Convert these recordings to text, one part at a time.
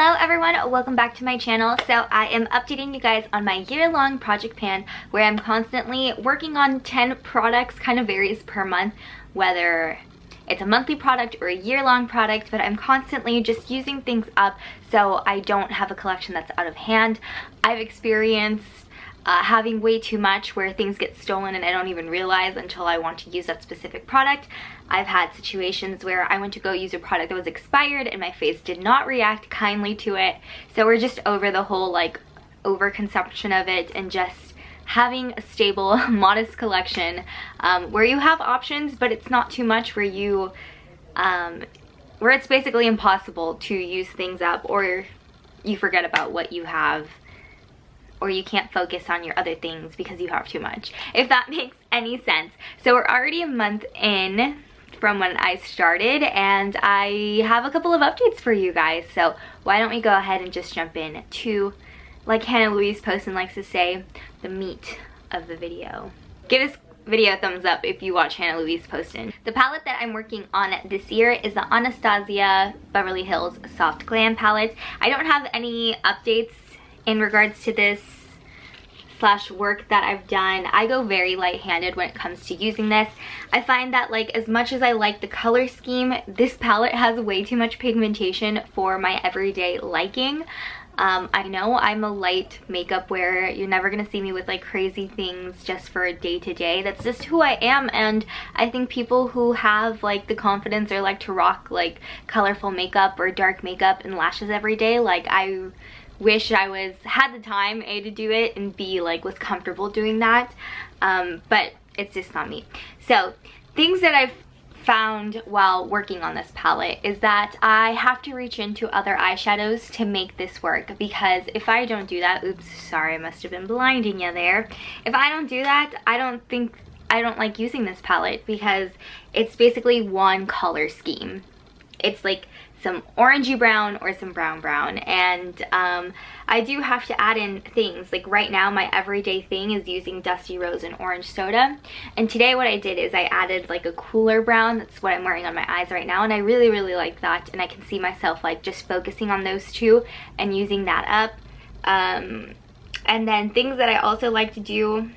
Hello everyone, welcome back to my channel. So I am updating you guys on my year-long project plan where I'm constantly working on 10 products. Kind of varies per month whether it's a monthly product or a year-long product, but I'm constantly just using things up so I don't have a collection that's out of hand. I've experienced having way too much where things get stolen and I don't even realize until I want to use that specific product. I've had situations where I went to go use a product that was expired and my face did not react kindly to it. So we're just over the whole like overconsumption of it and just having a stable, modest collection where you have options, but it's not too much where you, where it's basically impossible to use things up or you forget about what you have, or you can't focus on your other things because you have too much, if that makes any sense. So we're already a month in from when I started and I have a couple of updates for you guys. So why don't we go ahead and just jump in to, like Hannah Louise Poston likes to say, the meat of the video. Give this video a thumbs up if you watch Hannah Louise Poston. The palette that I'm working on this year is the Anastasia Beverly Hills Soft Glam palette. I don't have any updates in regards to this / work that I've done. I go very light-handed when it comes to using this. I find that like as much as I like the color scheme, this palette has way too much pigmentation for my everyday liking. I know I'm a light makeup wearer. You're never gonna see me with like crazy things just for day-to-day. That's just who I am, and I think people who have like the confidence or like to rock like colorful makeup or dark makeup and lashes every day, like I wish I had the time A to do it and B like was comfortable doing that, but it's just not me. So things that I've found while working on this palette is that I have to reach into other eyeshadows to make this work, because if I don't do that, oops, sorry, I must have been blinding you there. If I don't do that, I don't like using this palette because it's basically one color scheme. It's like some orangey brown or some brown, and I do have to add in things. Like right now my everyday thing is using Dusty Rose and Orange Soda, and today what I did is I added like a cooler brown. That's what I'm wearing on my eyes right now, and I really like that, and I can see myself like just focusing on those two and using that up. And then things that I also like to do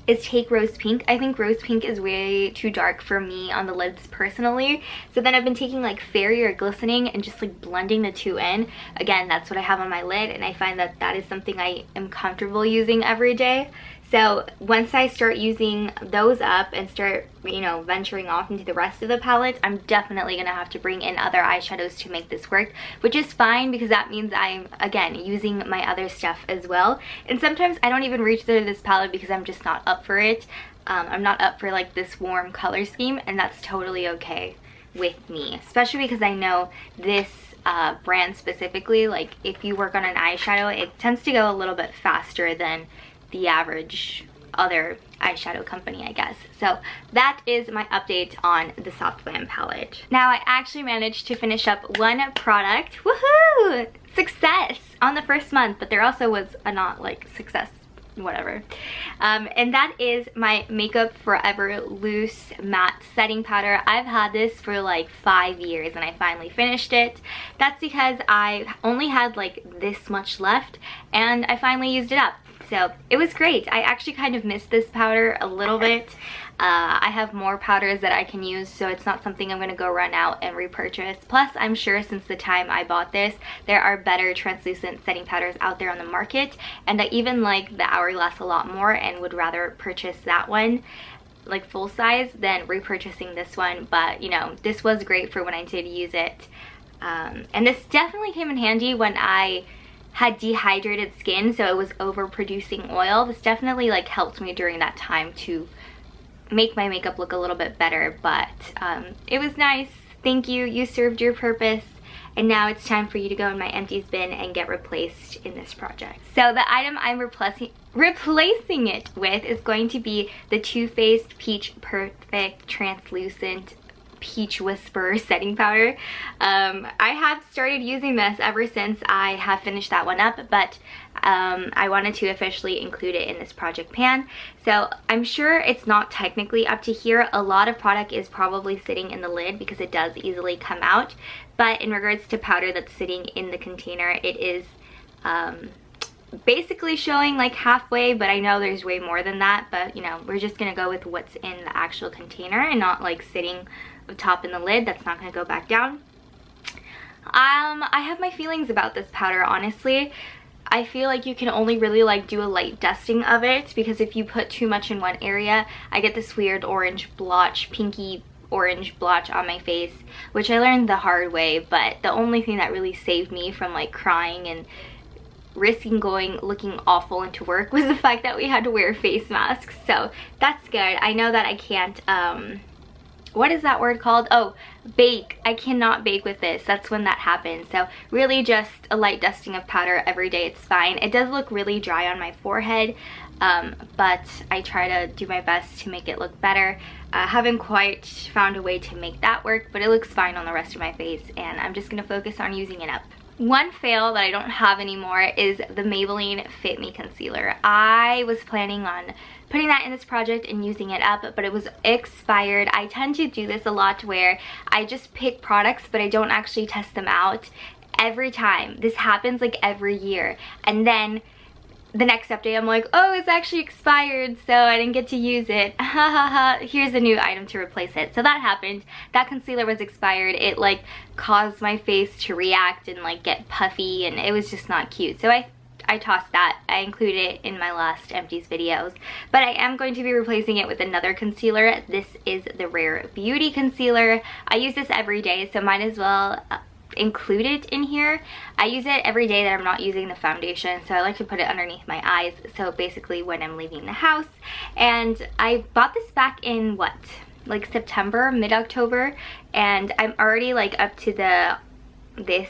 is take rose pink. I think rose pink is way too dark for me on the lids personally. So then I've been taking like fairy or glistening and just like blending the two in. Again, that's what I have on my lid, and I find that that is something I am comfortable using every day. So once I start using those up and start, you know, venturing off into the rest of the palette, I'm definitely gonna have to bring in other eyeshadows to make this work, which is fine because that means I'm, again, using my other stuff as well. And sometimes I don't even reach through this palette because I'm just not up for it. I'm not up for like this warm color scheme, and that's totally okay with me, especially because I know this brand specifically, like if you work on an eyeshadow, it tends to go a little bit faster than the average other eyeshadow company, I guess. So that is my update on the Soft Glam palette. Now I actually managed to finish up one product. Woohoo! Success on the first month, but there also was a not like success, whatever. And that is my Makeup Forever Loose Matte Setting Powder. I've had this for like 5 years and I finally finished it. That's because I only had like this much left and I finally used it up. So it was great. I actually kind of missed this powder a little bit. I have more powders that I can use, so it's not something I'm going to go run out and repurchase. Plus, I'm sure since the time I bought this, there are better translucent setting powders out there on the market, and I even like the Hourglass a lot more and would rather purchase that one like full size than repurchasing this one. But you know, this was great for when I did use it, and this definitely came in handy when I had dehydrated skin, so it was overproducing oil. This definitely like helped me during that time to make my makeup look a little bit better, but it was nice. Thank you, you served your purpose, and now it's time for you to go in my empties bin and get replaced in this project. So the item I'm replacing it with is going to be the Too Faced Peach Perfect Translucent Peach Whisper setting powder. I have started using this ever since I have finished that one up, but I wanted to officially include it in this project pan. So I'm sure it's not technically up to here. A lot of product is probably sitting in the lid because it does easily come out, But in regards to powder that's sitting in the container, it is basically showing like halfway, but I know there's way more than that. But you know, we're just gonna go with what's in the actual container and not like sitting top in the lid. That's not gonna go back down. I have my feelings about this powder, honestly. I feel like you can only really like do a light dusting of it, because if you put too much in one area, I get this weird orange blotch, pinky orange blotch on my face, which I learned the hard way. But the only thing that really saved me from like crying and risking looking awful into work was the fact that we had to wear face masks. So that's good. I know that I can't what is that word called? Oh, bake. I cannot bake with this. That's when that happens. So really just a light dusting of powder every day, it's fine. It does look really dry on my forehead, but I try to do my best to make it look better. Haven't quite found a way to make that work, but it looks fine on the rest of my face, and I'm just gonna focus on using it up. One fail that I don't have anymore is the Maybelline Fit Me Concealer. I was planning on putting that in this project and using it up, but it was expired. I tend to do this a lot where I just pick products, but I don't actually test them out every time. This happens like every year. And then the next update, I'm like, oh, it's actually expired, so I didn't get to use it. Ha ha ha, here's a new item to replace it. So that happened. That concealer was expired. It like caused my face to react and like get puffy, and it was just not cute. So I tossed that. I included it in my last empties videos. But I am going to be replacing it with another concealer. This is the Rare Beauty Concealer. I use this every day, so might as well include it in here. I use it every day that I'm not using the foundation, so I like to put it underneath my eyes, so basically when I'm leaving the house. And I bought this back in what, like September, mid-October, and I'm already like up to this,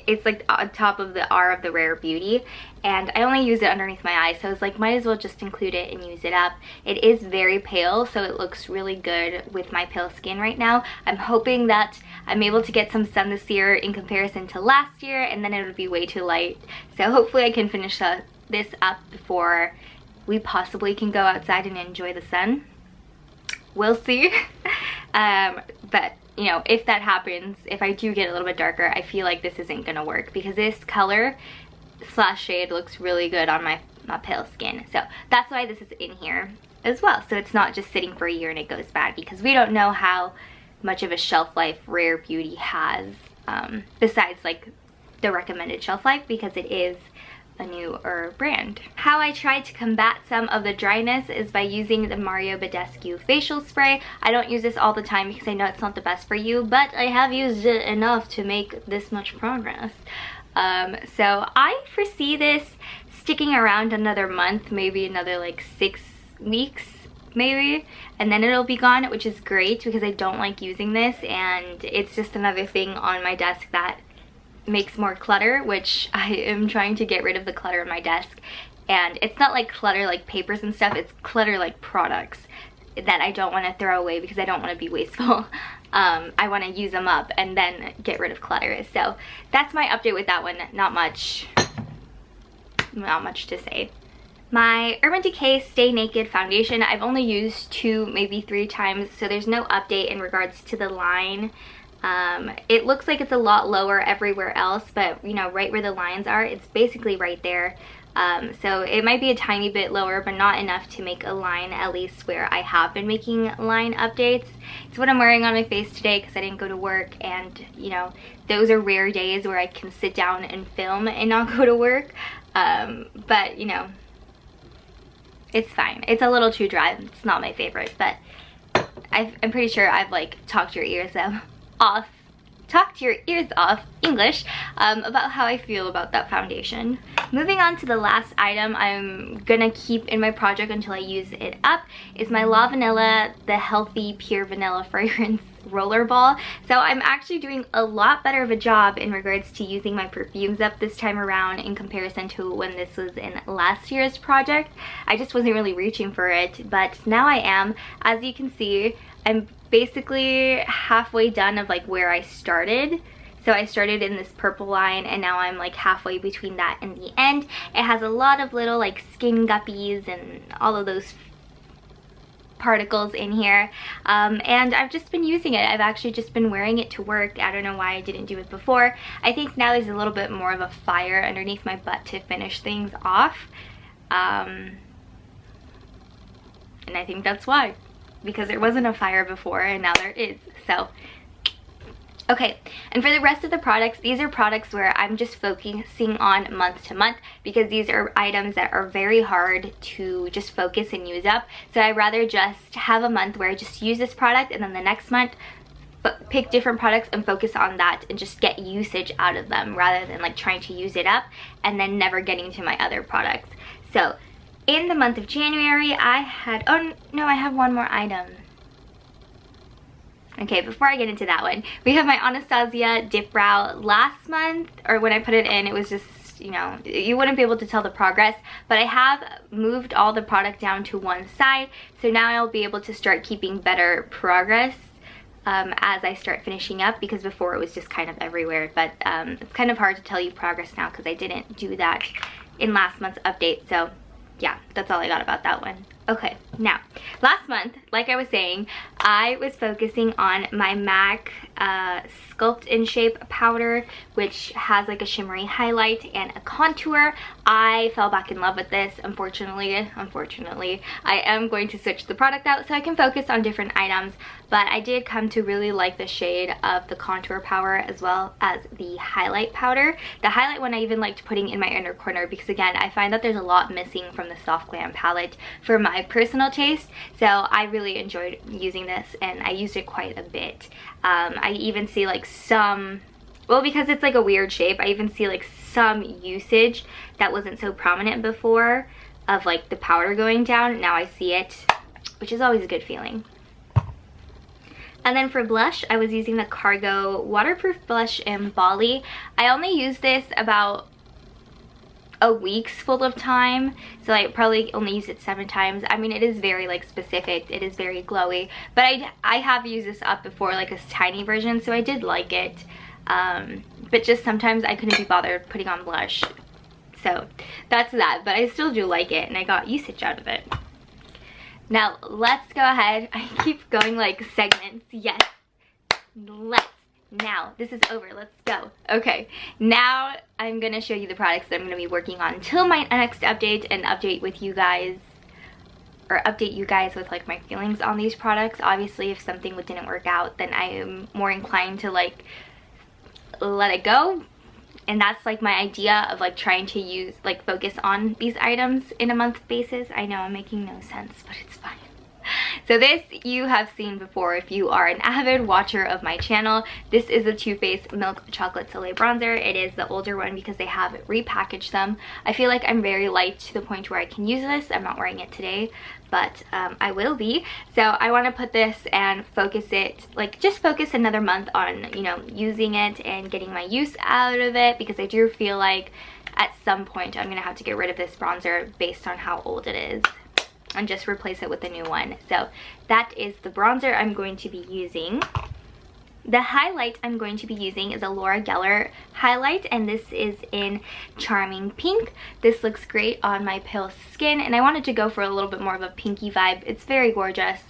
it's like on top of the R of the Rare Beauty, and I only use it underneath my eyes, so I was like, might as well just include it and use it up. It is very pale, so it looks really good with my pale skin right now. I'm hoping that I'm able to get some sun this year in comparison to last year, and then it'll be way too light. So hopefully I can finish this up before we possibly can go outside and enjoy the sun. We'll see. But you know, if that happens, if I do get a little bit darker, I feel like this isn't gonna work, because this color slash shade looks really good on my pale skin. So that's why this is in here as well, so it's not just sitting for a year and it goes bad, because we don't know how much of a shelf life Rare Beauty has, besides like the recommended shelf life, because it is a newer brand. How I tried to combat some of the dryness is by using the Badescu facial spray. I don't use this all the time because I know it's not the best for you, but I have used it enough to make this much progress. So I foresee this sticking around another month, maybe another like 6 weeks maybe, and then it'll be gone, which is great because I don't like using this, and it's just another thing on my desk that makes more clutter, which I am trying to get rid of the clutter on my desk. And it's not like clutter like papers and stuff, it's clutter like products that I don't want to throw away because I don't want to be wasteful. I want to use them up and then get rid of clutter. So that's my update with that one. Not much to say. My Urban Decay Stay Naked foundation, I've only used 2, maybe 3 times, so there's no update in regards to the line. It looks like it's a lot lower everywhere else, but you know, right where the lines are, it's basically right there. So it might be a tiny bit lower, but not enough to make a line, at least where I have been making line updates. It's what I'm wearing on my face today because I didn't go to work, and you know, those are rare days where I can sit down and film and not go to work. But you know, it's fine. It's a little too dry. It's not my favorite, but I'm pretty sure I've like talked your ears off English about how I feel about that foundation. Moving on to the last item I'm gonna keep in my project until I use it up is my La Vanilla the Healthy Pure Vanilla Fragrance Roller Ball. So I'm actually doing a lot better of a job in regards to using my perfumes up this time around in comparison to when this was in last year's project. I just wasn't really reaching for it, but now I am. As you can see, I'm basically halfway done of like where I started. So I started in this purple line, and now I'm like halfway between that and the end. It has a lot of little like skin guppies and all of those particles in here, and I've just been using it. I've actually just been wearing it to work. I don't know why I didn't do it before. I think now there's a little bit more of a fire underneath my butt to finish things off, and I think that's why, because there wasn't a fire before and now there is. So okay, and for the rest of the products, these are products where I'm just focusing on month to month, because these are items that are very hard to just focus and use up. So I'd rather just have a month where I just use this product, and then the next month pick different products and focus on that and just get usage out of them, rather than like trying to use it up and then never getting to my other products. So in the month of January, I had, oh no, I have one more item. Okay, before I get into that one, we have my Anastasia Dip Brow. Last month, or when I put it in, it was just, you know, you wouldn't be able to tell the progress, but I have moved all the product down to one side, so now I'll be able to start keeping better progress as I start finishing up, because before it was just kind of everywhere. But it's kind of hard to tell you progress now because I didn't do that in last month's update. So yeah, that's all I got about that one. Okay, now last month, like I was saying, I was focusing on my MAC Sculpt in Shape powder, which has like a shimmery highlight and a contour. I fell back in love with this. Unfortunately, I am going to switch the product out so I can focus on different items, but I did come to really like the shade of the contour powder as well as the highlight powder. The highlight one I even liked putting in my inner corner, because again, I find that there's a lot missing from the Soft Glam palette for my personal taste, so I really enjoyed using this, and I used it quite a bit. I even see like some, well, because it's like a weird shape, I even see like some usage that wasn't so prominent before of like the powder going down. Now I see it, which is always a good feeling. And then for blush, I was using the Cargo Waterproof Blush in Bali. I only used this about a week's full of time, so I probably only used it 7 times. I mean, it is very like specific, it is very glowy, but I have used this up before, like a tiny version, so I did like it, but just sometimes I couldn't be bothered putting on blush, so that's that. But I still do like it, and I got usage out of it. Now let's go ahead, I keep going like segments, yes, now this is over, let's go. Okay, now I'm gonna show you the products that I'm gonna be working on until my next update, and update you guys with like my feelings on these products. Obviously, if something didn't work out, then I am more inclined to like let it go, and that's like my idea of like trying to focus on these items in a month basis. I know I'm making no sense, but it's fine. So this you have seen before if you are an avid watcher of my channel. This is the Too Faced Milk Chocolate Soleil Bronzer. It is the older one because they have repackaged them. I feel like I'm very light to the point where I can use this. I'm not wearing it today, but I will be. So I want to put this and focus it, like just focus another month on, you know, using it and getting my use out of it, because I do feel like at some point I'm going to have to get rid of this bronzer based on how old it is, and just replace it with a new one. So that is the bronzer I'm going to be using. The highlight I'm going to be using is a Laura Geller highlight, and this is in Charming Pink. This looks great on my pale skin, and I wanted to go for a little bit more of a pinky vibe. It's very gorgeous.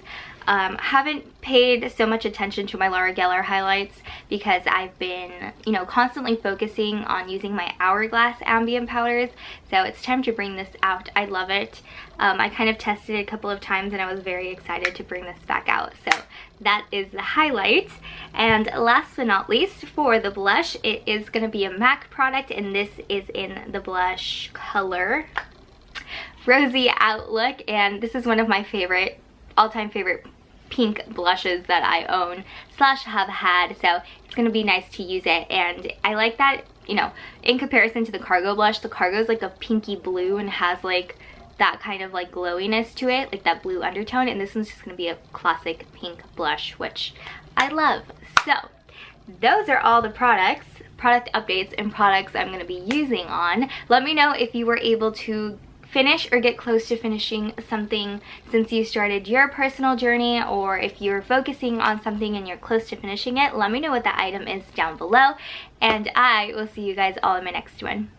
Haven't paid so much attention to my Laura Geller highlights because I've been, you know, constantly focusing on using my Hourglass ambient powders, so it's time to bring this out. I love it. I kind of tested it a couple of times and I was very excited to bring this back out. So that is the highlight. And last but not least, for the blush, it is going to be a MAC product, and this is in the blush color Rosy Outlook, and this is one of my favorite, all-time favorite pink blushes that I own / have had, so it's gonna be nice to use it. And I like that, you know, in comparison to the Cargo blush, the Cargo is like a pinky blue and has like that kind of like glowiness to it, like that blue undertone, and this one's just gonna be a classic pink blush, which I love. So those are all the product updates and products I'm gonna be using on. Let me know if you were able to finish or get close to finishing something since you started your personal journey, or if you're focusing on something and you're close to finishing it. Let me know what that item is down below, and I will see you guys all in my next one.